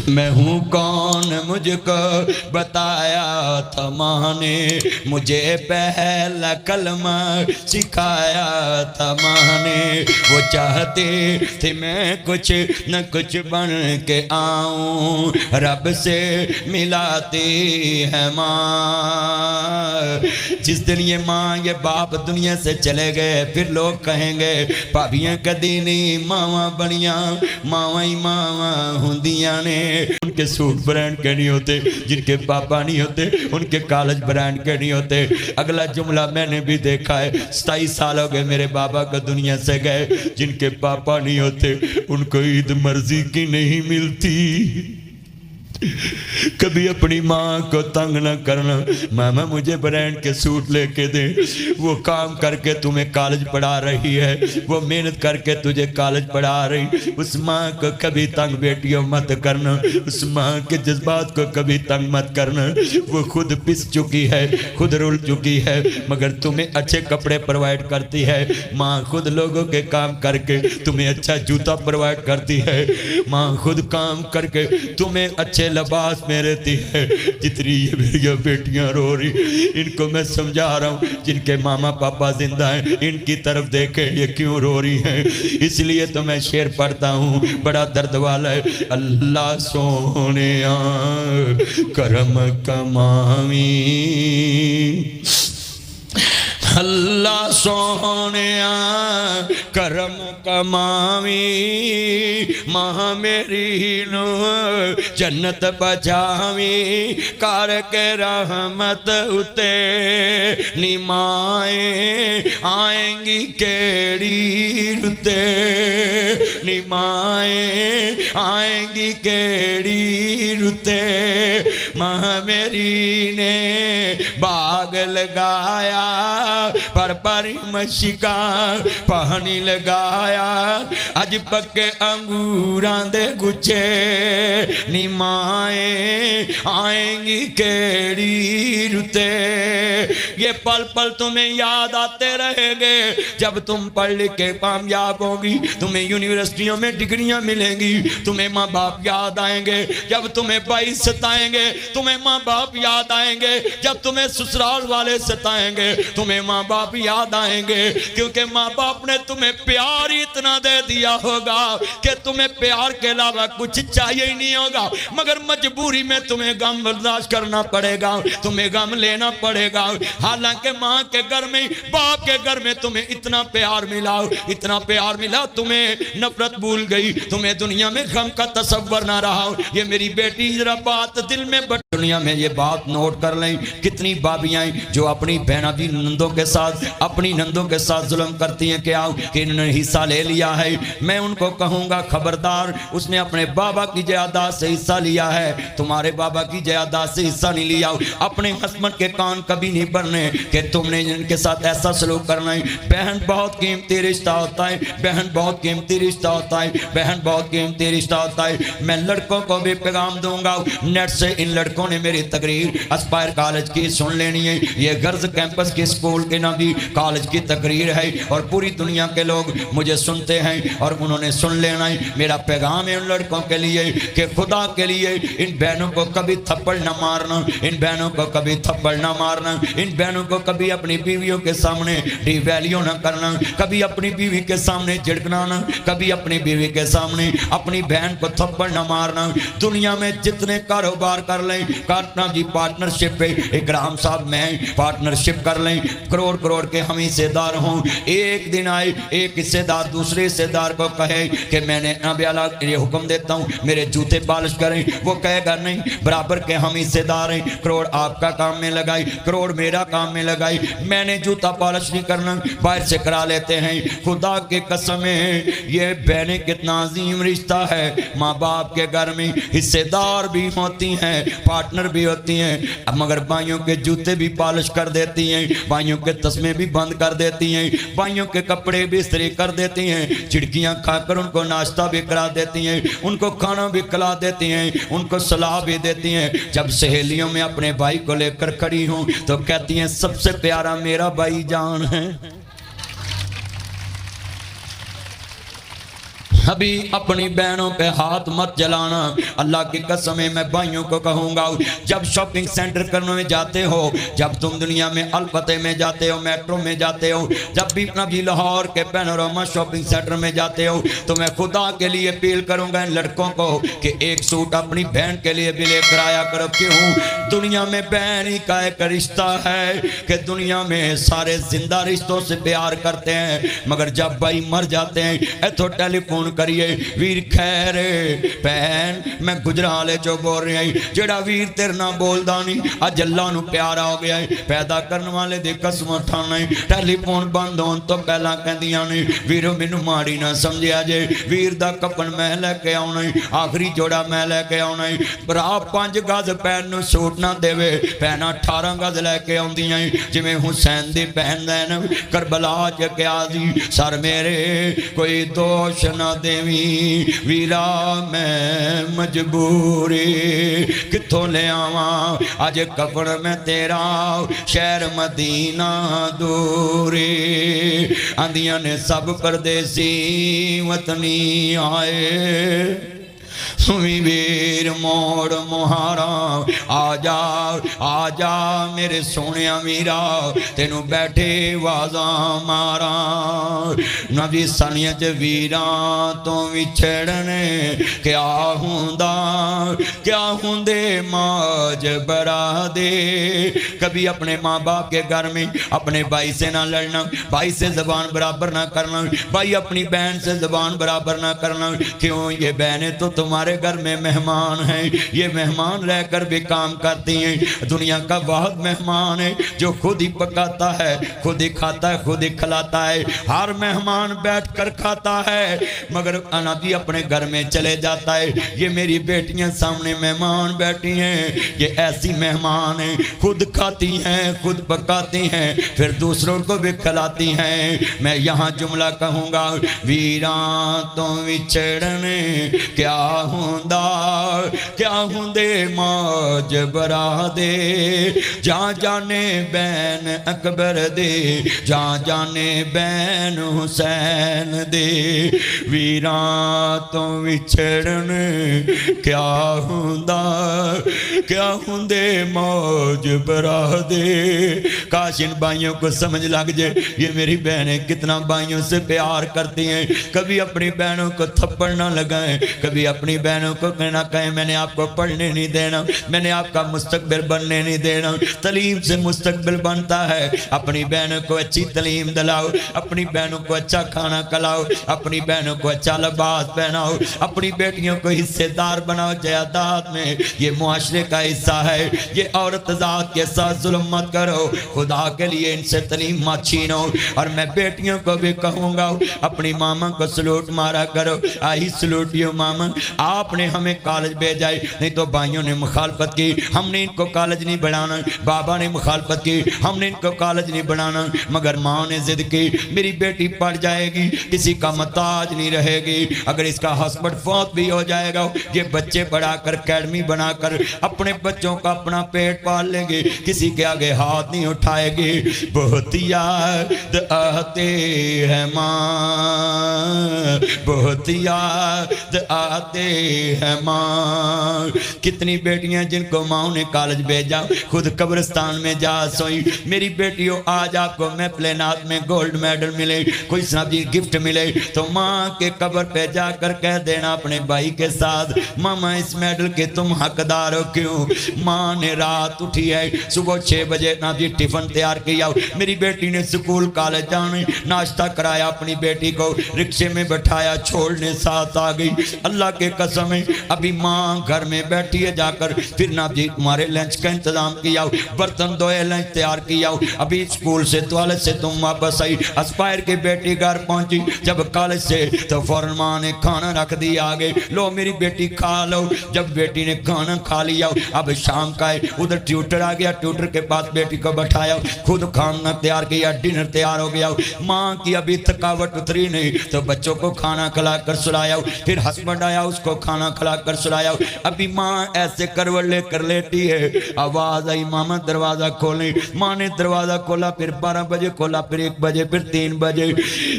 मैं हूँ कौन मुझ को बताया था माँ ने, मुझे पहला कलमा सिखाया था माँ ने। वो चाहते थे मैं कुछ न कुछ बन के आऊँ, रब से मिलाती है माँ। जिस दिन ये माँ ये बाप दुनिया से चले गए, फिर लोग कहेंगे भाभियां कदी नहीं मावा बनिया, मावा ही मावा होंदियां ने। उनके सूट ब्रांड के नहीं होते, जिनके पापा नहीं होते उनके कॉलेज ब्रांड के नहीं होते। अगला जुमला मैंने भी देखा है, 27 साल हो गए मेरे बाबा को दुनिया से गए, जिनके पापा नहीं होते उनको ईद मर्जी की नहीं मिलती। कभी अपनी माँ को तंग न करना, मामा मुझे ब्रांड के सूट लेके दे। वो काम करके तुम्हें कॉलेज पढ़ा रही है, वो मेहनत करके तुझे कॉलेज पढ़ा रही। उस माँ को कभी तंग बेटियों मत करना, उस माँ के जज्बात को कभी तंग मत करना। वो खुद पिस चुकी है, खुद रुल चुकी है, मगर तुम्हें अच्छे कपड़े प्रोवाइड करती है। माँ खुद लोगों के काम करके तुम्हें अच्छा जूता प्रोवाइड करती है। माँ खुद काम करके तुम्हें अच्छे लिबास में रहती है। जितनी ये मेरी बेटियां रो रही, इनको मैं समझा रहा हूँ, जिनके मामा पापा जिंदा हैं इनकी तरफ देखे ये क्यों रो रही हैं। इसलिए तो मैं शेर पढ़ता हूँ, बड़ा दर्द वाला है। अल्लाह सोनिया करम कमावी, अल्लाह सोनिया करम कमावी, मां मेरी नो जन्नत बचावी, कर के रहमत उते निमाए आएंगी केड़ी रुते, निमाए आएंगी केड़ी रुते। मां मेरी ने बाग लगाया पर मशिका पानी लगाया, अज पक्के अंगूरां दे गुच्छे निमाए आएंगी केड़ी रुते। ये पल पल तुम्हें याद आते रहेंगे जब तुम पढ़ लिख के कामयाब होगी, तुम्हें यूनिवर्सिटियों में डिग्रियां मिलेंगी। तुम्हें माँ बाप याद आएंगे जब तुम्हें भाई सताएंगे, तुम्हें माँ बाप याद आएंगे जब तुम्हें ससुराल वाले सताएंगे, तुम्हें माँ बाप याद आएंगे क्योंकि माँ बाप ने तुम्हें प्यार ही इतना दे दिया होगा कि तुम्हें प्यार के अलावा कुछ चाहिए ही नहीं होगा। मगर मजबूरी में तुम्हें गम बर्दाश्त करना पड़ेगा, तुम्हें गम लेना पड़ेगा। हालांकि माँ के घर में बाप के घर में तुम्हें इतना प्यार मिला, इतना प्यार मिला, तुम्हें नफरत भूल गई, तुम्हें दुनिया में गम का तसव्वुर ना रहा। ये मेरी बेटी जरा बात दिल में दुनिया में ये बात नोट कर लें, कितनी बाबियां जो अपनी बहनादी नंदों के साथ अपनी नंदों के साथ जुल्म करती हैं क्या कि इन्होंने हिस्सा ले लिया है। मैं उनको कहूंगा खबरदार, उसने अपने बाबा की जायदाद से हिस्सा लिया है, तुम्हारे बाबा की जायदाद से हिस्सा नहीं लिया। अपने हस्बैंड के कान कभी नहीं भरने कि तुमने इनके साथ ऐसा सलूक करना है। बहन बहुत कीमती रिश्ता होता है, बहन बहुत कीमती रिश्ता होता है, बहन बहुत कीमती रिश्ता होता है। मैं लड़कों को भी पैगाम दूंगा, नेट से इन लड़कों ने मेरी तकरीर एस्पायर कॉलेज की सुन लेनी है। ये गर्ल्स कैंपस के स्कूल के नाम की कॉलेज की तकरीर है और पूरी दुनिया के लोग मुझे सुनते हैं और उन्होंने सुन लेना है। मेरा पैगाम है उन लड़कों के लिए कि खुदा के लिए इन बहनों को कभी थप्पड़ न मारना, इन बहनों को कभी थप्पड़ न मारना, इन बहनों को कभी अपनी बीवियों के सामने डिवैल्यू न करना, कभी अपनी बीवी के सामने झिड़कना ना, कभी अपनी बीवी के सामने अपनी बहन को थप्पड़ न मारना। दुनिया में जितने कारोबार कर लें, काटना जी पार्टनरशिप पे इकराम साहब मैं पार्टनरशिप कर लें, करोड़ करोड़ के हम हिस्सेदार हों। एक दिन आए एक हिस्सेदार दूसरे हिस्सेदार को कहे कि मैंने अब्याला ये हुक्म देता हूँ मेरे जूते पॉलिश करें, वो कहेगा नहीं बराबर के हम हिस्सेदार हैं, करोड़ आपका काम में लगाई, करोड़ मेरा काम में लगाई, मैंने जूता पॉलिश नहीं करना, बाहर से करा लेते हैं। खुदा के कसम है ये बहनें कितना अजीम रिश्ता है। माँ बाप के घर में हिस्सेदार भी होती हैं, पार्टनर भी होती हैं, मगर भाइयों के जूते भी पॉलिश कर देती हैं, भाइयों के तस्मे भी बंद कर देती हैं, भाइयों के कपड़े भी इस्त्री कर देती हैं, चिड़कियां खाकर उनको नाश्ता भी करा देती हैं, उनको खाना भी खिला देती हैं, उनको सलाह भी देती हैं। जब सहेलियों में अपने भाई को लेकर खड़ी हूं तो कहती हैं सबसे प्यारा मेरा भाई जान है। अभी अपनी बहनों पे हाथ मत जलाना। अल्लाह की कसम है, मैं भाइयों को कहूँगा, जब शॉपिंग सेंटर करने में जाते हो, जब तुम दुनिया में अलपते में जाते हो, मेट्रो में जाते हो, जब भी नबी लाहौर के पैनोरमा शॉपिंग सेंटर में जाते हो, तो मैं खुदा के लिए अपील करूँगा इन लड़कों को कि एक सूट अपनी बहन के लिए भी लेकर आया करो। क्यों? दुनिया में बहन ही का एक रिश्ता है कि दुनिया में सारे जिंदा रिश्तों से प्यार करते हैं, मगर जब भाई मर जाते हैं तो टेलीफोन करिए, वीर खैर भैन मैं गुजराले चो बोल रहा हूं, जेड़ा वीर तेरे ना बोलदा नहीं अज अल्लाह नू प्यारा हो गया है। पैदा करने वाले दी कसम उठाना है, टेलीफोन बंद होने तो पहला कहंदियां ने वीरो मैनू माड़ी ना समझिया जे, वीर दा कपन मैं लैके आउणा है, आखिरी जोड़ा मैं लैके आउणा है। भरा 5 गज पैन नू सूट ना देवे, भैनां 18 गज लैके आउंदियां जिवें हुसैन दी बहन दैन करबला च क्या दी, सर मेरे कोई दोष ना देवी वीरा मैं मजबूरी किथों ले आवा अज कफन में तेरा शहर मदीना दूरी। आंदियां ने सब परदेसी वतनी आए, सुमी वीर मोड़ मुहारा आ जा मेरे सोने वीरा तेनू बैठे वाजा मारा। नबी सनिया च वीरा तो विछड़ने क्या हुंदा, क्या हुंदे मौज बरा दे। कभी अपने माँ बाप के घर में अपने भाई से ना लड़ना, भाई से जबान बराबर ना करना, भाई अपनी बहन से जबान बराबर ना करना। क्यों? ये बहनें तो तुम्हारे घर में मेहमान हैं, ये मेहमान रहकर भी काम करती हैं। दुनिया का बहुत मेहमान है जो खुद ही पकाता है, खुद ही खाता है, खुद ही खिलाता है, हर मेहमान बैठकर खाता है, मगर अनादी अपने घर में चले जाता है। ये मेरी बेटियां सामने मेहमान बैठी हैं, ये ऐसी मेहमान हैं, खुद खाती हैं, खुद पकाती हैं, फिर दूसरों को भी खिलाती हैं। मैं यहाँ जुमला कहूँगा, वीरा तो विछड़ने क्या हुंदा, क्या हुंदे मौज बरा दे। जा जाने बैन अकबर दे, जा जाने बैन हुसैन दे, वीरा तो विछड़ने क्या हुंदा, क्या हुंदे मौज बरा दे। काश इन भाइयों को समझ लग जाए, ये मेरी बहनें कितना भाइयों से प्यार करती हैं। कभी अपनी बहनों को थप्पड़ ना लगाएं, कभी अपनी बहनों को कहना कहें मैंने आपको पढ़ने नहीं देना, मैंने आपका मुस्तकबिल बनने नहीं देना। तलीम से मुस्तकबिल बनता है। अपनी बहनों को अच्छी तलीम दिलाओ, अपनी बहनों को अच्छा खाना खिलाओ, अपनी बहनों को अच्छा लिबास पहनाओ, अपनी बेटियों को हिस्सेदार बनाओ जायदाद में। ये मुआशरे का हिस्सा है, ये औरत ज़ात के साथ जुल्म मत करो, खुदा के लिए इनसे तलीम मत छीनो। और मैं बेटियों को भी कहूँगा अपनी मामा को सलूट मारा करो, आई सलूट यू मामा, आपने हमें कॉलेज भेजा है, नहीं तो भाइयों ने मुखालफत की, हमने इनको कॉलेज नहीं बढ़ाना, बाबा ने मुखालफत की, हमने इनको कॉलेज नहीं बढ़ाना, मगर माँ ने जिद की मेरी बेटी पढ़ जाएगी, किसी का मताज नहीं रहेगी। अगर इसका हस्बैंड फौत भी हो जाएगा, ये बच्चे बढ़ाकर अकेडमी बनाकर अपने बच्चों का अपना पेट पाल लेंगे, किसी के आगे हाथ नहीं उठाएगी। बहुत याद आते हैं माँ, बहुत याद आते हैं माँ। कितनी बेटियां जिनको माँ ने कॉलेज भेजा, खुद कब्रिस्तान में जा सोई। मेरी बेटियों आज आपको महफिल-ए-नात में गोल्ड मेडल मिले, कोई सब्जी गिफ्ट मिले, तो माँ के कब्र पे जाकर कह देना अपने भाई के साथ, मामा इस मेडल के तुम हकदार हो। क्यों? माँ ने रात उठी है, सुबह 6 बजे ना जी टिफिन तैयार किया, मेरी बेटी ने स्कूल कॉलेज जाने नाश्ता कराया, अपनी बेटी को रिक्शे में बैठाया, छोड़ने साथ आ गई। अल्लाह के कसम है अभी माँ घर में बैठी है, जाकर फिर ना जी तुम्हारे लंच का इंतजाम किया, बर्तन धोए, लंच तैयार किया, अभी स्कूल से टॉयलेट से तुम वापस आई, अस्पायर की बेटी घर पहुंची जब कॉलेज से, तो फौरन माँ ने खाना रख दिया आगे, लो मेरी बेटी खा लो। जब बेटी ने खाना खा लिया, अब शाम का है, उधर ट्यूटर आ गया, ट्यूटर के पास बेटी को बैठाया, खुद खाना तैयार किया, डिनर तैयार हो गया। माँ की अभी थकावट उतरी नहीं, तो बच्चों को खाना खिलाकर सुलाया, फिर हस्बैंड आया, उसको खाना खिलाकर सुलाया। अभी माँ ऐसे करवट लेकर کر لیٹی ہے، آواز آئی ماما دروازہ کھولیں، ماں نے دروازہ کھولا، پھر 12 بجے کھولا، پھر 1 بجے، پھر 3 بجے،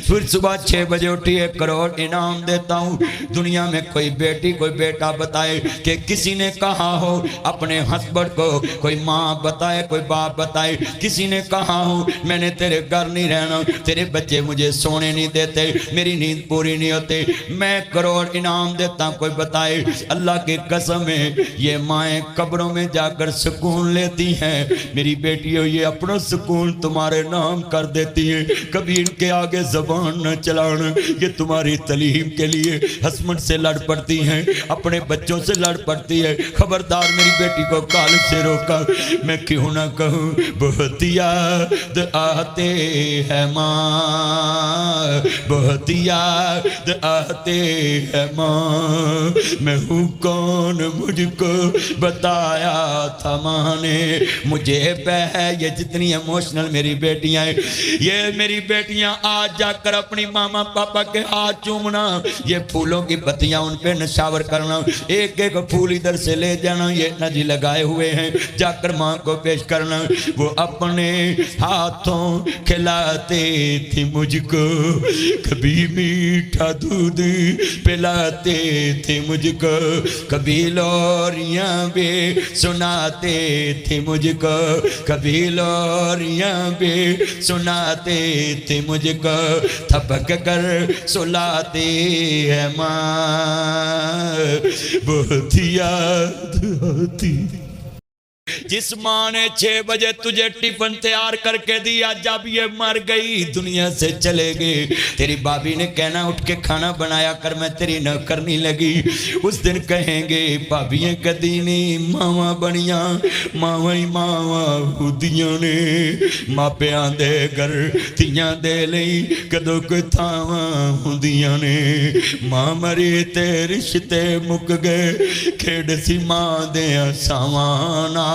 پھر صبح 6 بجے اٹھی، 1 کروڑ انعام دیتا ہوں۔ دنیا میں کوئی بیٹی کوئی بیٹا بتائے کہ کسی نے کہا ہو اپنے ہسبینڈ کو، کوئی ماں بتائے کوئی باپ بتائے کسی نے کہا ہو میں نے تیرے گھر نہیں رہنا، تیرے بچے مجھے سونے نہیں دیتے، میری نیند پوری نہیں ہوتے، میں کروڑ انعام دیتا ہوں، کوئی بتائے؟ اللہ کی قسم ہے یہ مائیں قبروں میں جا کر سکون لیتی ہیں، میری بیٹیوں یہ اپنا سکون تمہارے نام کر دیتی ہیں، کبھی ان کے آگے زبان نہ چلانا، یہ تمہاری تعلیم کے لیے ہسبینڈ سے لڑ پڑتی ہیں، اپنے بچوں سے لڑ پڑتی ہے، خبردار میری بیٹی کو کالج سے روکا، میں کیوں نہ کہوں بہت یاد آتے ہیں ماں، بہت یاد آتے ہیں ماں، میں ہوں کون مجھ کو بتایا تھا ماں نے مجھے ہے۔ یہ جتنی ایموشنل میری بیٹیاں ہیں، یہ میری بیٹیاں آج جا کر اپنی ماما پاپا کے ہاتھ چومنا، یہ پھولوں کی پتیاں ان پہ نشاور کرنا، ایک ایک پھول ادھر سے لے جانا، یہ نجی لگائے ہوئے ہیں، جا کر ماں کو پیش کرنا، وہ اپنے ہاتھوں کھلاتے تھی مجھ کو، کبھی میٹھا دودھ پلاتے تھے مجھ کو، کبھی لوریاں بھی سناتے تھے مجھ کو، کبھی لوریاں بھی سناتے تھے مجھ کو، تھپک کر سلاتے ہیں ماں، بہت یاد آتی۔ جس ماں نے 6 بجے تجھے ٹفن تیار کر کے دیا، جب یہ مر گئی دنیا سے چلے گئے، تیری بابی نے کہنا اٹھ کے کھانا بنایا کر میں تیری نوکرنی لگی، اس دن کہیں گے بابیاں کدینی ماما بنیاں، ماما ہی ماما ہودیاں نے، ماپیاں دے گھر تیاں دے لئی کدو کوئی تھاواں ہوندیاں نے، ماں مری تے رشتے مک گئے، کھیڑ سی ماں دیاں ساوانا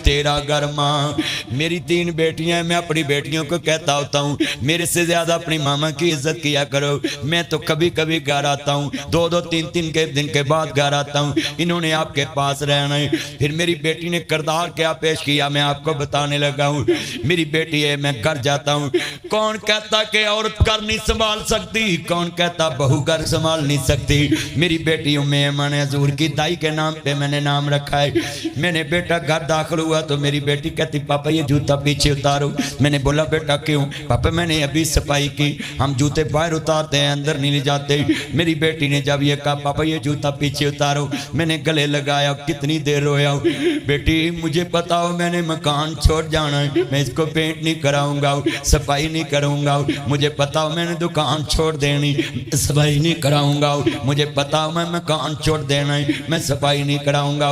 تیرا گھر ماں۔ میری 3 بیٹیاں ہیں، میں اپنی بیٹیوں کو کہتا ہوتا ہوں میرے سے زیادہ اپنی ماما کی عزت کیا کرو، میں تو کبھی کبھی گھر آتا ہوں، 2 3 کے دن کے بعد گھر آتا ہوں، انہوں نے آپ کے پاس رہنا ہے۔ پھر میری بیٹی نے کردار کیا پیش کیا میں آپ کو بتانے لگا ہوں، میری بیٹی ہے، میں گھر جاتا ہوں، کون کہتا کہ عورت گھر نہیں سنبھال سکتی، کون کہتا بہو گھر سنبھال نہیں سکتی، میری بیٹی ام ایمن حضور کی دائی کے نام پہ میں نے نام رکھا ہے۔ میں نے بیٹا گھر داخل ہوا تو میری بیٹی کہتی پاپا یہ جوتا پیچھے اتارو، میں نے بولا بیٹا کیوں؟ پاپا میں نے ابھی صفائی کی، ہم جوتے باہر اتارتے ہیں اندر نہیں لے جاتے۔ میری بیٹی نے جب یہ کہا پاپا یہ جوتا پیچھے اتارو، میں نے گلے لگایا، کتنی دیر رویا ہوں، بیٹی مجھے پتا ہو میں نے مکان چھوڑ جانا ہے، میں اس کو پینٹ نہیں کراؤں گا، صفائی نہیں کروں گا، مجھے پتا ہو میں نے دکان چھوڑ دینی، صفائی نہیں کراؤں گا، مجھے پتا ہو میں مکان چھوڑ دینا ہے، میں صفائی نہیں کراؤں گا،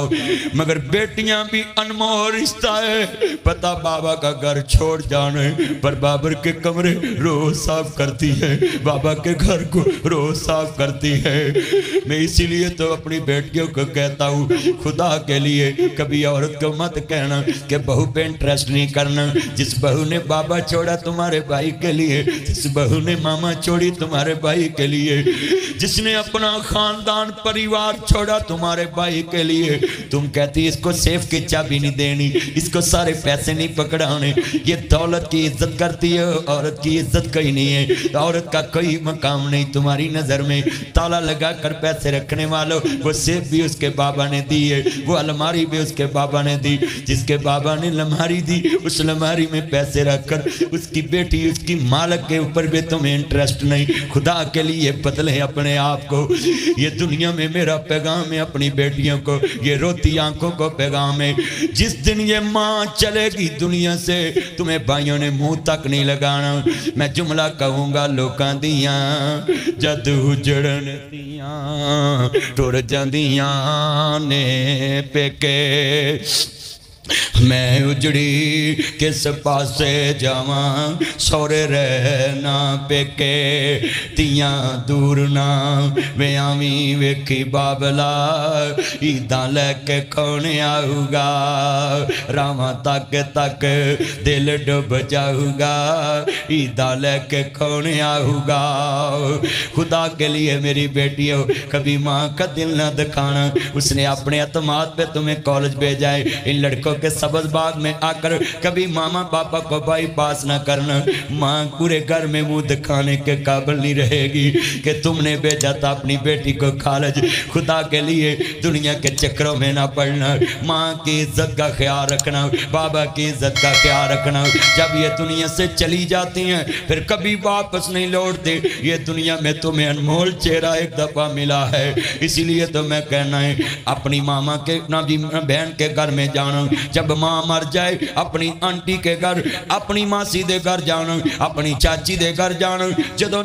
مگر بیٹیاں بھی انمول رشتہ ہے، پتا بابا کا گھر چھوڑ جانا ہے پر بابر کے کمرے روز صاف کرتی ہے، بابا کے گھر کو روز صاف کرتی ہے۔ میں اسی لیے تو اپنی بیٹیوں کو کہتا ہوں خدا کے لیے کبھی عورت کو مت کہنا کہ بہو پہ انٹرسٹ نہیں کرنا، جس بہو نے بابا چھوڑا تمہارے بھائی کے لیے، جس بہو نے ماما چھوڑی تمہارے بھائی کے لیے، جس نے اپنا خاندان پریوار چھوڑا تمہارے بھائی کے لیے، تم کہتی اس کو سیف کی چابی نہیں دینی، اس کو سارے پیسے نہیں پکڑانے، یہ دولت کی عزت کرتی ہے، عورت کی عزت کوئی نہیں ہے، عورت کا کوئی مقام نہیں تمہاری نظر میں، تالا لگا کر پیسے رکھنے والوں، وہ سیف بھی اس کے بابا نے دی ہے، وہ الماری بھی اس کے بابا نے دی، جس کے بابا نے لمحاری دی اس لمحاری میں پیسے رکھ کر اس کی بیٹی اس کی مالک کے اوپر بھی تمہیں انٹرسٹ نہیں، خدا کے لیے بدلے اپنے آپ کو۔ یہ دنیا میں میرا پیغام ہے اپنی بیٹیوں کو، یہ روتی آنکھوں کو پیغام ہے، جس دن یہ ماں چلے گی دنیا سے تمہیں بھائیوں نے منہ تک نہیں لگانا، میں جملہ کہوں گا لوکاں دیاں جد اجڑن دیاں ٹر جاندیاں نے پیکے، میں اجڑی کس پاسے جاواں سورے رہنا پیکے تیاں دور نہ ویاویں ویکھی بابلا عیداں لے کے کون آؤ گا راواں تک تک دل ڈب جاؤ گا عیداں لے کے کون آؤ گا خدا کے لیے میری بیٹیوں کبھی ماں کا دل نہ دکھانا اس نے اپنے اعتماد پہ تمہیں کالج بھیجا ہے ان لڑکوں کے سبز باغ میں آ کر کبھی ماما پاپا کو بائی پاس نہ کرنا ماں پورے گھر میں منہ دکھانے کے قابل نہیں رہے گی کہ تم نے بھیجا تھا اپنی بیٹی کو کالج خدا کے لیے دنیا کے چکروں میں نہ پڑنا ماں کی عزت کا خیال رکھنا بابا کی عزت کا خیال رکھنا جب یہ دنیا سے چلی جاتی ہیں پھر کبھی واپس نہیں لوٹتے یہ دنیا میں تمہیں انمول چہرہ ایک دفعہ ملا ہے اسی لیے تو میں کہنا ہے اپنی ماما کے بہن کے گھر میں جانا جب ماں مر جائے اپنی آنٹی کے گھر اپنی ماسی دے گھر جانا اپنی چاچی دے گھر جانا جدو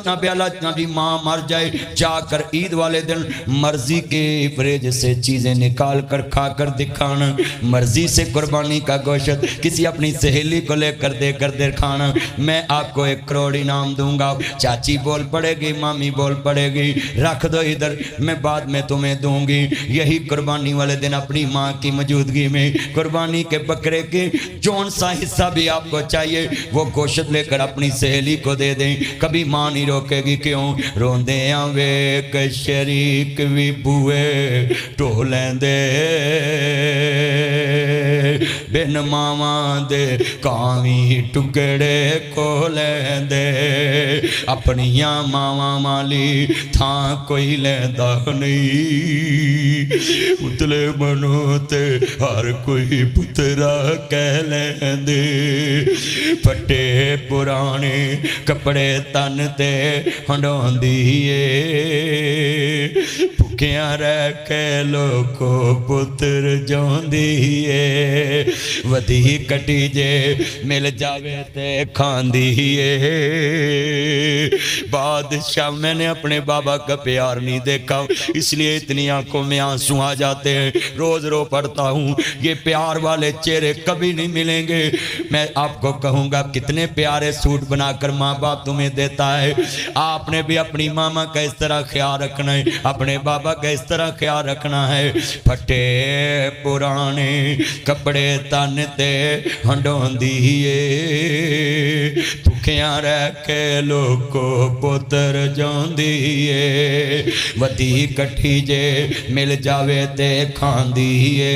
نبی ماں مر جائے جا کر عید والے دن مرضی کے فریج سے چیزیں نکال کر کھا کر دکھانا مرضی سے قربانی کا گوشت کسی اپنی سہیلی کو لے کر دے کھانا میں آپ کو 1 کروڑ انعام دوں گا چاچی بول پڑے گی مامی بول پڑے گی رکھ دو ادھر میں بعد میں تمہیں دوں گی یہی قربانی والے دن اپنی ماں کی موجودگی میں قربانی کے بکرے کے جون سا حصہ بھی آپ کو چاہیے وہ گوشت لے کر اپنی سہیلی کو دے دیں کبھی ماں نہیں روکے گی کیوں روندے ویک شریک بھی بوئے ٹولیں دے بن ماواں دے کاویں ٹکڑے کو لیں دے اپنیاں ماواں مالی تھاں کوئی لیندہ نہیں اتلے منو تے ہر کوئی پترا کہہ لیں دے پھٹے پرانے کپڑے تن تے ہنڈون دیئے بھکیاں رہ کے لوکو پتر جون دیئے ودی کٹی جے مل جاوے تے کھان دیئے بادشاہ میں نے اپنے بابا کا پیار نہیں دیکھا اس لیے اتنی آنکھوں میں آنسو آ جاتے ہیں روز رو پڑتا ہوں یہ پیار والے چہرے کبھی نہیں ملیں گے میں آپ کو کہوں گا کتنے پیارے سوٹ بنا کر ماں باپ تمہیں دیتا ہے آپ نے بھی اپنی ماما کا اس طرح خیال رکھنا ہے اپنے بابا کا اس طرح خیال رکھنا ہے پھٹے پرانے کپڑے تن تے ہنڈون دیئے بھکیاں رہ کے لوکو پتر جون دیئے ودی کٹھی جے مل جاوے تے کھان دیئے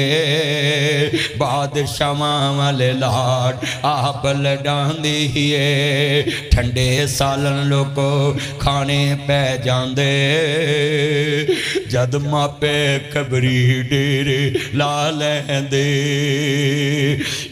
بادشاہاں والے لاڈ آپ لڈان دیئے ٹھنڈے سالن لوکو کھانے پہ جان دے جد ماپے کبری ڈیرے لا لیں دے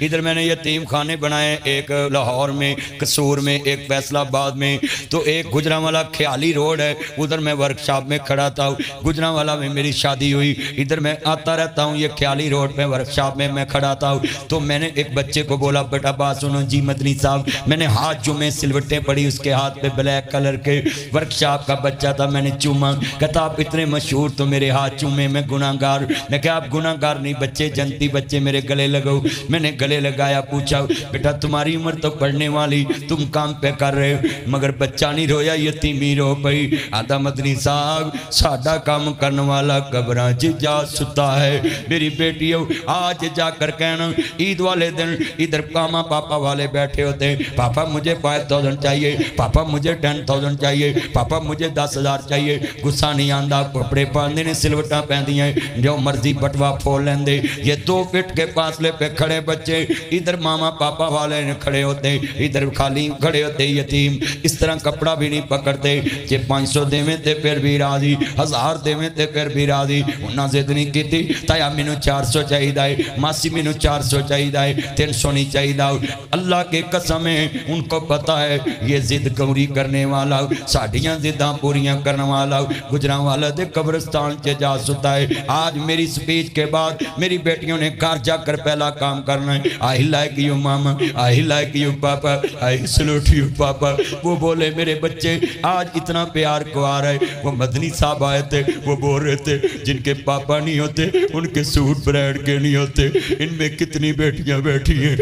ادھر میں نے یتیم خانے بنائے ایک لاہور میں قصور میں ایک فیصل آباد میں تو ایک گجرانوالا خیالی روڈ ہے ادھر میں ورکشاپ میں کھڑا تھا گجرانوالا میں میری شادی ہوئی ادھر میں آتا رہتا ہوں یہ خیالی روڈ پہ ورکشاپ میں کھڑا تھا تو میں نے ایک بچے کو بولا بیٹا بات سنو جی مدنی صاحب میں نے ہاتھ چومے سلوٹیں پڑی اس کے ہاتھ پہ بلیک کلر کے ورکشاپ کا بچہ تھا میں نے چوما کہتا آپ اتنے مشہور تو میرے ہاتھ چومے میں گناہگار میں کہا آپ گناہگار نہیں بچے جنتی بچے میرے گلے لگو میں نے گلے لگایا پوچھا بیٹا تمہاری عمر تو پڑھنے والی تم کام پہ کر رہے مگر بچہ نہیں رویا یتیمی رو پئی آدھا مدنی صاحب ساڈا کام کرنے والا قبراں جا ستا ہے میری بیٹیوں آج جا کر کہنا عید والے دن ادھر ماما پاپا والے بیٹھے ہوتے ہیں پاپا مجھے 5,000 چاہیے پاپا مجھے 10,000 چاہیے پاپا مجھے 10,000 چاہیے غصہ نہیں آندا کپڑے پاندے نے سلوٹاں پہندی ہیں جو مرضی بٹوا پھول لیندے یہ 2 فٹ کے فاصلے پہ کھڑے بچے ادھر ماما پاپا والے کھڑے ہوتے ادھر خالی کھڑے ہوتے یتیم اس طرح کپڑا بھی نہیں پکڑتے جے 500 دیویں تے پھر بھی راضی 1000 دیویں تے پھر بھی راضی انہاں ضد نہیں کیتی تایا مینوں 400 چاہیدا ہے ماسی مینوں 400 چاہیدا ہے 300 نہیں چاہیدا اللہ کی قسم ہے ان کو پتہ ہے یہ ضد پوری کرنے والا ساڈیاں ضداں پوریاں کرنے والا گجرانوالا دے قبرستان چ جا ستا ہے آج میری سپیچ کے بعد میری بیٹیوں نے گھر جا کر پہلا کام کرنا ہے I like you mama I like you papa I चलो ठीक पापा। वो बोले मेरे बच्चे आज इतना प्यार को आ रहा है। वो मदनी साहब आए थे, वो बोल रहे थे जिनके पापा नहीं होते उनके सूट ब्रांड के नहीं होते, इनमें कितनी बेटियां बैठी हैं।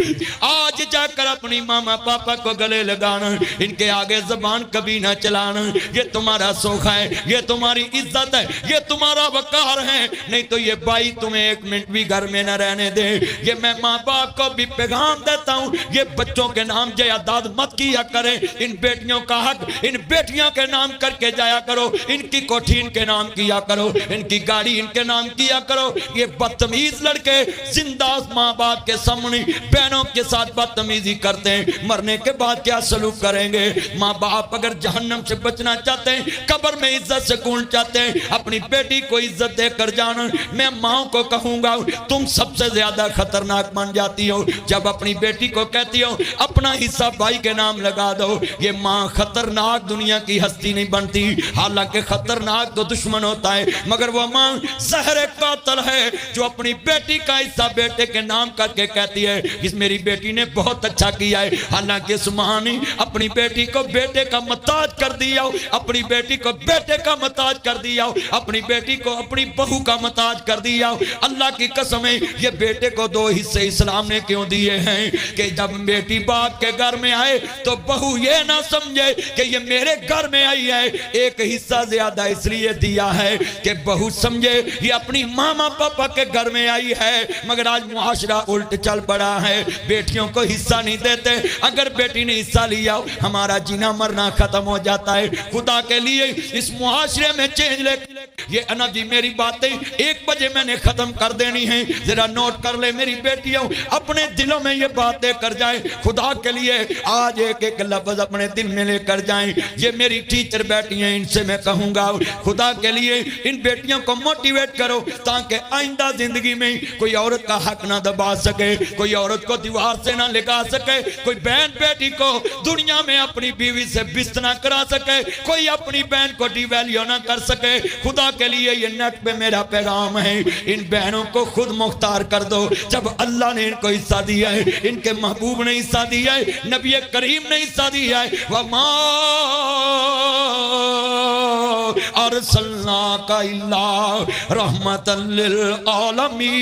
आज जाकर अपनी मामा पापा को गले लगाना, इनके आगे जबान कभी ना चलाना। ये तुम्हारा सोखा है, ये तुम्हारी इज्जत है, ये तुम्हारा वकार है, नहीं तो ये भाई तुम्हें एक मिनट भी घर में न रहने दे। ये मैं माँ बाप को भी पैगाम देता हूँ, ये बच्चों के नाम जायदाद मत किया करें। इन बेटियों का हक इन बेटियों के नाम करके जाया करो, इनकी कोठी इनके नाम किया करो, इनकी गाड़ी इनके नाम किया करो। ये बदतमीज लड़के जिंदा माँ बाप के सामने बहनों के साथ बदतमीजी करते हैं, मरने के बाद क्या सलूक करेंगे। माँ बाप अगर जहन्नम से बचना चाहते हैं, कब्र में इज्जत से कून चाहते हैं, अपनी बेटी को इज्जत देकर जाना। मैं माँ को कहूंगा तुम सबसे ज्यादा खतरनाक मान जाती हो जब अपनी बेटी को कहती हो अपना हिस्सा भाई के नाम लगा दो। ये माँ खतरनाक दुनिया की हस्ती नहीं बनती, हालांकि खतरनाक तो दुश्मन होता है, मगर वो माँ जहर कातिल है जो अपनी बेटी का हिस्सा बेटे के नाम करके कहती है इस मेरी बेटी ने बहुत अच्छा किया है। हालांकि इस माँ ने अपनी बेटी को बेटे का मुहताज कर दिया, अपनी बेटी को बेटे का मुहताज कर दिया, अपनी बेटी को अपनी बहू का मुहताज कर दिया। अल्लाह की कसम है ये बेटे को दो हिस्से इस्लाम ने क्यों दिए हैं कि जब बेटी बाप के घर में आए तो बहू ये ना समझे कि ये मेरे घर में आई है। एक हिस्सा ज्यादा इसलिए दिया है कि बहू समझे ये अपनी मामा पापा के घर में आई है। मगर आज मुआशरा उल्ट चल पड़ा है, बेटियों को हिस्सा नहीं देते। अगर बेटी ने हिस्सा लिया हमारा जीना मरना खत्म हो जाता है। खुदा के लिए इस मुआशरे में चेंज ले। ये अना जी मेरी बातें 1 बजे मैंने खत्म कर देनी है, जरा नोट कर ले मेरी बेटियों, अपने दिलों में ये बातें कर जाए। खुदा के लिए आज एक एक लफ्ज अपने दिल में लेकर जाएं। ये मेरी टीचर बैठी हैं, इनसे मैं कहूंगा खुदा के लिए इन बेटियों को मोटिवेट करो ताकि आइंदा जिंदगी में कोई औरत का हक ना दबा सके, कोई औरत को दीवार से ना लगा सके, कोई बहन बेटी को दुनिया में अपनी बीवी से बिस्त ना करा सके, कोई अपनी बहन को डिवैल्यू ना कर सके। खुदा के लिए ये नेट पे मेरा पैगाम है, इन बहनों को खुद मुख्तार कर दो। जब अल्लाह ने इनको हिस्सा दिया है, इनके महबूब ने हिस्सा दिया है, नबी करीम ने हिस्सा दिया है, वमा अरसलनाका इल्ला रहमतल लिल आलमीन।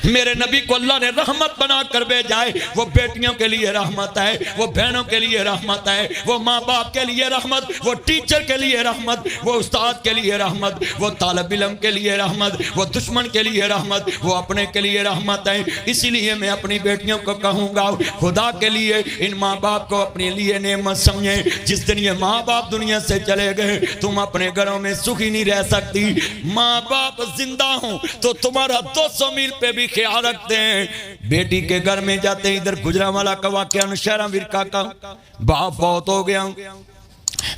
मेरे नबी को अल्लाह ने रहमत बनाकर भेजा है। वो बेटियों के लिए रहमत है, वो बहनों के लिए रहमत है, वो माँ बाप के लिए रहमत, वो टीचर के लिए रहमत, वो उस्ताद के लिए रहमत, वो तालिब इल्म के लिए रहमत, वो दुश्मन के लिए रहमत, वो अपने के लिए रहमत है। इसीलिए मैं अपनी बेटियों को कहूँगा खुदा के लिए इन माँ बाप को अपने लिए नेमत समझे। जिस दिन ये माँ बाप दुनिया से चले गए तुम अपने घरों में सुखी नहीं रह सकती। माँ बाप जिंदा हो तो तुम्हारा 200 मील पे भी ख्याल रखते हैं। बेटी के घर में जाते हैं, इधर गुजरांवाला का वाकया नौशहरा विरका का, बाप बहुत हो गया,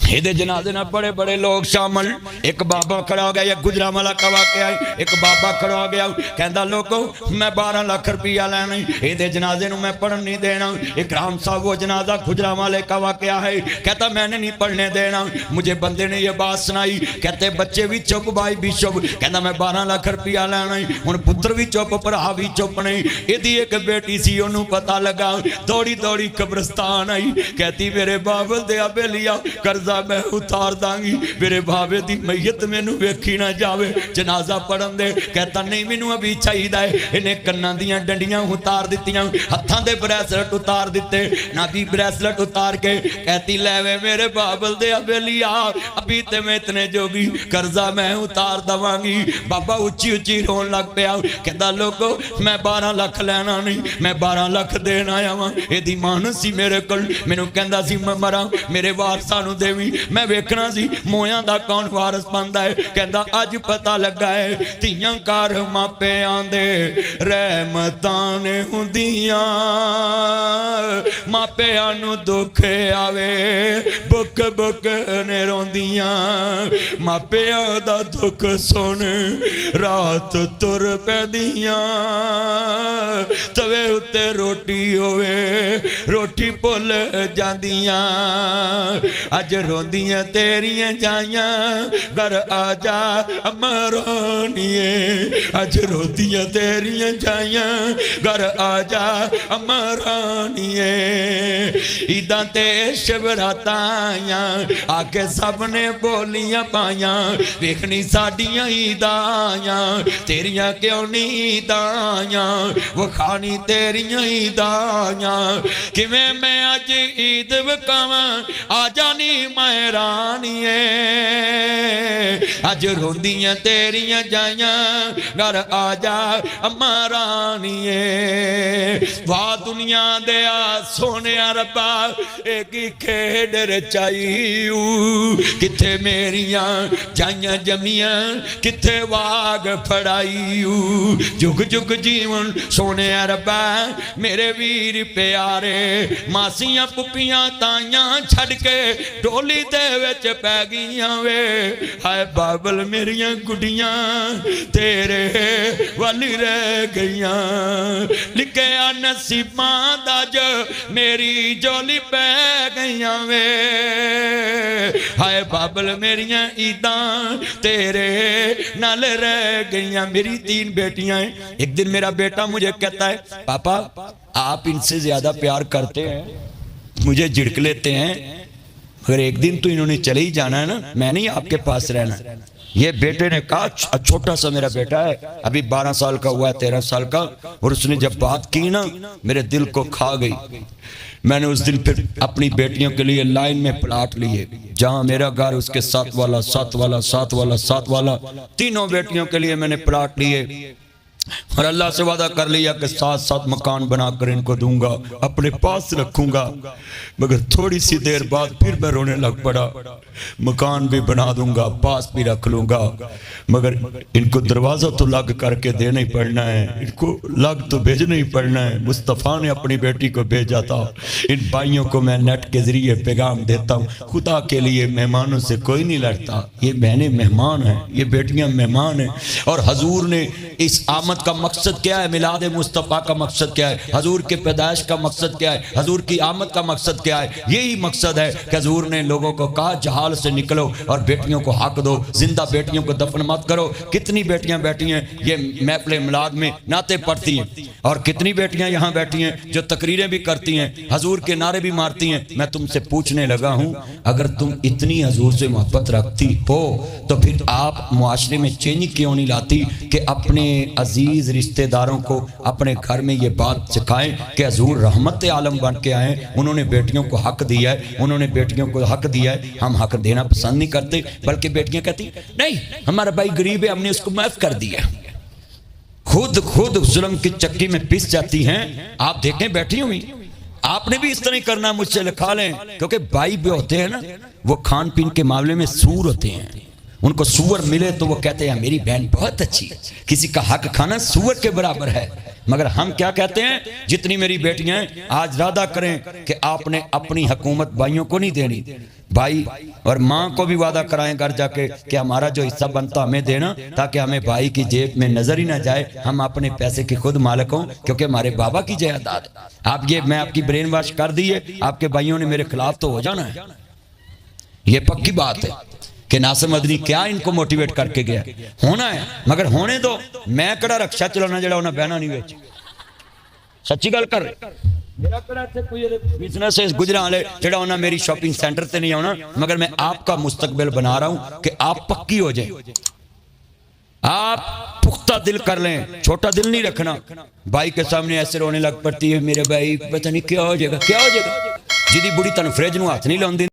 ਇਹਦੇ जनाजे ना बड़े बड़े लोग शामिल। एक बाबा खड़ा हो गया, एक गुजरांवाला का वाकया है, एक बाबा खड़ा हो गया कहता लोगो मैं 12 लाख रुपया लेना, ਇਹਦੇ जनाजे ਨੂੰ मैं पढ़न नहीं देना। इकराम साहब वो जनाजा गुजरांवाले का वाकया है, कहता मैंने नहीं पढ़ने देना। मुझे बंदे ने ये बात सुनाई, कहते बच्चे भी चुप भाई भी चुप, कहता मैं 12 लाख रुपया लेना, हुण पुत्र भी चुप भरा भी चुप नहीं। ਇਹਦੀ एक बेटी सी ਉਹਨੂੰ पता लगा, दौड़ी दौड़ी कब्रिस्तान आई, कहती मेरे बाबल दे बेलिया कर्जा मैं उतार दांगी, मेरे भावे दी मैयत मैनू वेखी ना जावे, जनाजा पढ़न दे। कहता नहीं मैनू अभी चाहिए। इन्हें कन्नां दियां डंडियां उतार दित्तियां, हत्थां दे ब्रेसलेट उतार दिते, नाभी ब्रेसलेट उतार के कहती लैवे मेरे बाबल दे बेलिया अभी ते मैं इतने जोगी कर्जा मैं उतार दवांगी। बाबा उच्ची उच्ची रोन लग पिया, कहता लोगो मैं 12 लाख लेना नहीं, मैं 12 लाख देन आया वां। इहदी मान सी मेरे कोल, मैनू कहंदा सी मैं मरां मेरे वारसां नू देवी, मैं वेखना सी मोयां दा कौन वारस बनदा है। कहंदा अज पता लगा है धीआं घर मापिआं दे रहमतां ने हुंदियां, मापिआं नू दुख आवे बुक बुक ने रोंदियां, मापिआं दा दुख सुन रात तुर पैंदियां, तवे उत्ते रोटी होवे रोटी भुल जांदियां। अज रोंदियां तेरियां जाइयां घर आजा अमरानिए अज रोंदियां तेरियां जाइयां घर आजा अमरानिए ईदां ते शिवरातां आइयां आके सब ने बोलियां पाइयां वेखनी साडियां ईदां आइयां तेरियां क्यों नहीं ईदां आइयां वखानी तेरियां ईदां आइयां किवें मैं अज ईद वकावां आजा नी मैं रानिए अज रोंदियां तेरियां जाइयां घर आजा अम्मा रानिए वाह दुनिया दया सोनिया रब्बा एक खेड रचाई किथे मेरियां जाइयां जमियां किथे वाग फड़ाई जुग जुग जीवन सोने रब्बा मेरे वीर प्यारे मासियां पुपियां ताइयां छड़ के डोली दे विच पै गईयां वे हाय बाबल मेरियां गुडियां तेरे वाली रह गईयां लिखिया नसीबां दा ज मेरी जोली पै गईयां वे हाय बाबल मेरियां ईदां तेरे नाल रह गईयां मेरी 3 बेटियां हैं। एक दिन मेरा बेटा मुझे कहता है पापा आप इनसे ज्यादा प्यार करते हैं मुझे झिड़क लेते हैं मगर एक दिन तो इन्होंने चले ही जाना है ना मैं नहीं आपके पास रहना। ये बेटे ने कहा छोटा सा मेरा बेटा है अभी 12 साल का हुआ है 13 साल का और उसने जब बात की ना मेरे दिल को खा गई। मैंने उस दिन फिर अपनी बेटियों के लिए लाइन में प्लाट लिए जहां मेरा घर उसके 7 वाला 7 वाला 7 वाला 7 वाला तीनों बेटियों के लिए मैंने प्लाट लिए और अल्लाह से वादा कर लिया कि 7-7 मकान बनाकर इनको दूंगा अपने पास रखूंगा। मगर थोड़ी सी देर बाद फिर मैं रोने लग पड़ा मकान भी बना दूंगा पास भी रख लूंगा मगर इनको दरवाजा तो लग करके देना ही पड़ना है इनको लग तो भेजना ही पड़ना है। मुस्तफ़ा ने अपनी बेटी को भेजा था इन भाइयों को मैं नेट के जरिए पैगाम देता हूँ खुदा के लिए मेहमानों से कोई नहीं लड़ता ये बहनें मेहमान हैं ये बेटियां मेहमान हैं। और हजूर ने इस आमद का मकसद क्या है मिलाद मुस्तफ़ा का मकसद क्या है हजूर के पैदाइश का मकसद क्या है हजूर की आमद का मकसद क्या है यही मकसद है कि हजूर ने लोगों को कहा जहाल से निकलो और बेटियों को हक दो जिंदा बेटियों को दफन मत करो। कितनी बेटियां बैठी हैं ये महफिल मिलाद में नाते पढ़ती हैं और कितनी बेटियां यहाँ बैठी हैं जो तकरीरें भी करती हैं हजूर के नारे भी मारती हैं। मैं तुमसे पूछने लगा हूँ अगर तुम इतनी हजूर से मोहब्बत रखती हो तो फिर आप मुआशरे में चेंज क्यों नहीं लाती कि अपने अजीज रिश्तेदारों को अपने घर में ये बात सिखाएं कि हजूर रहमत आलम बन के आए उन्होंने बेटियों को हक दिया है उन्होंने बेटियों को हक दिया है हम हक देना पसंद नहीं करते बल्कि बेटियां कहती नहीं हमारा भाई गरीब है हमने उसको माफ कर दिया खुद जुल्म की चक्की में पिस जाती हैं। आप देखें बैठी हुई आपने भी इस तरह करना मुझसे लिखा लें क्योंकि भाई भी होते हैं ना वो खान पीन के मामले में सूर होते हैं उनको सूअर मिले तो वो कहते हैं मेरी बहन बहुत अच्छी किसी का हक खाना सूअर के बराबर है। मगर हम क्या कहते हैं जितनी मेरी बेटियां हैं आज इरादा करें कि आपने अपनी हुकूमत भाइयों को नहीं देनी भाई और माँ को भी वादा कराएं घर जाके कि हमारा जो हिस्सा बनता हमें देना ताकि हमें भाई की जेब में नजर ही ना जाए हम अपने पैसे के खुद मालिक हों क्योंकि हमारे बाबा की जायदाद। आप ये मैं आपकी ब्रेन वॉश कर दी है आपके भाइयों ने मेरे खिलाफ तो हो जाना है ये पक्की बात है कि नासिर मदनी क्या इनको मोटिवेट करके गया होना है मगर होने दो मैं कड़ा रक्षा चलाना जड़ा उन्हें बहना नहीं बेच सच्ची गल कर मेरा कड़ा से कोई बिजनेस है गुजरा वाले जड़ा उन्हें मेरी शॉपिंग सेंटर से नहीं आना मगर मैं आपका मुस्तकबिल बना रहा हूं कि आप पक्की हो जाए आप पुख्ता दिल कर लें छोटा दिल नहीं रखना। भाई के सामने ऐसे रोने लग पड़ती है मेरे भाई पता नहीं क्या हो जाएगा जिदी बुढ़ी तन फ्रिज नूं हाथ नहीं लाउंदी